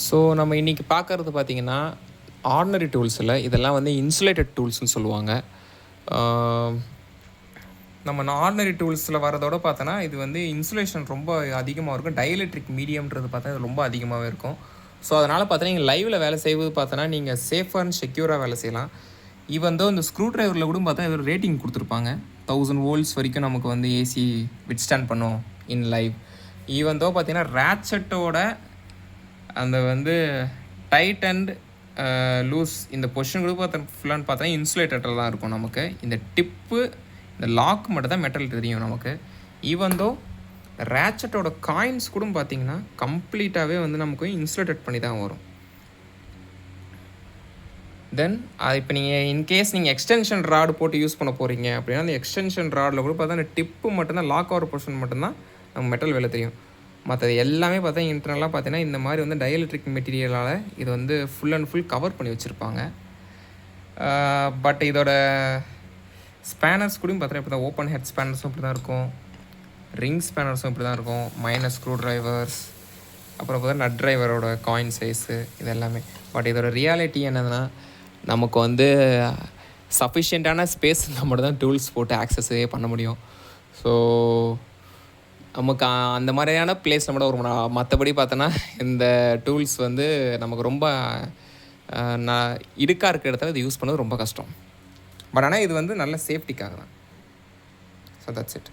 So நம்ம இன்றைக்கி பார்க்குறது பார்த்திங்கன்னா ஆர்டினரி டூல்ஸில் இதெல்லாம் வந்து இன்சுலேட்டட் டூல்ஸ்னு சொல்லுவாங்க. நம்ம ஆர்டினரி டூல்ஸில் வரதோட பார்த்தோன்னா இது வந்து இன்சுலேஷன் ரொம்ப அதிகமாக இருக்கும். டைஎலக்ட்ரிக் மீடியம்ன்றது பார்த்தா இது ரொம்ப அதிகமாகவே இருக்கும். ஸோ அதனால் பார்த்தோன்னா நீங்கள் லைவில் வேலை செய்வது பார்த்தோன்னா நீங்கள் சேஃபாக அண்ட் செக்யூராக வேலை செய்யலாம். ஈவன் தோ இந்த ஸ்க்ரூ ட்ரைவரில் கூட பார்த்தா இது ரேட்டிங் கொடுத்துருப்பாங்க. 1000 வோல்ட்ஸ் வரைக்கும் நமக்கு வந்து ஏசி வித்ஸ்டாண்ட் பண்ணும் இன் லைவ். ஈவன் தோ பார்த்தீங்கன்னா ரேட்சட்டோட அந்த வந்து டைட் அண்ட் லூஸ் இந்த பொசிஷன் கூட பார்த்தா ஃபுல்லான்னு பார்த்தா இன்சுலேட்டரில் தான் இருக்கும். நமக்கு இந்த டிப்பு இந்த லாக் மட்டும் தான் மெட்டல் தெரியும் நமக்கு. ஈவன் தோ ரேட்சட்டோட காயின்ஸ் கூட பார்த்தீங்கன்னா கம்ப்ளீட்டாகவே வந்து நமக்கு இன்சுலேட்டட் பண்ணி தான் வரும். தென் அது இப்போ நீங்கள் இன்கேஸ் நீங்கள் எக்ஸ்டென்ஷன் ராடு போட்டு யூஸ் பண்ண போகிறீங்க அப்படின்னா அந்த எக்ஸ்டென்ஷன் ராடில் கூட பார்த்தா அந்த டிப்பு மட்டும்தான் லாக் ஆகிற பொசிஷன் மட்டும்தான் நம்ம மெட்டல் வேலை தெரியும். மற்றது எல்லாமே பார்த்தா இன்டர்னலாக பார்த்தீங்கன்னா இந்த மாதிரி வந்து டைஎலக்ட்ரிக் மெட்டீரியலால் இது வந்து ஃபுல் அண்ட் ஃபுல் கவர் பண்ணி வச்சுருப்பாங்க. பட் இதோட ஸ்பேனர்ஸ் கூட பார்த்தீங்கன்னா இப்படி தான் ஓப்பன் ஹெட் ஸ்பேனர்ஸும் இப்படி தான் இருக்கும், ரிங் ஸ்பேனர்ஸும் இப்படி தான் இருக்கும், மைனஸ் ஸ்க்ரூ ட்ரைவர்ஸ், அப்புறம் பார்த்தா நட் ட்ரைவரோட காயின் சைஸு இது எல்லாமே. பட் இதோட ரியாலிட்டி என்னதுன்னா நமக்கு வந்து சஃபிஷியண்ட்டான ஸ்பேஸ் இருந்தால் மட்டும் தான் டூல்ஸ் போட்டு ஆக்சஸே பண்ண முடியும். ஸோ நமக்கு அந்த மாதிரியான பிளேஸ் நம்ம ஒரு மற்றபடி பார்த்தோன்னா இந்த டூல்ஸ் வந்து நமக்கு ரொம்ப இடுக்காக இருக்கிற இடத்துல இது யூஸ் பண்ணது ரொம்ப கஷ்டம். பட் ஆனால் இது வந்து நல்ல சேஃப்டிக்காக தான். So that's it.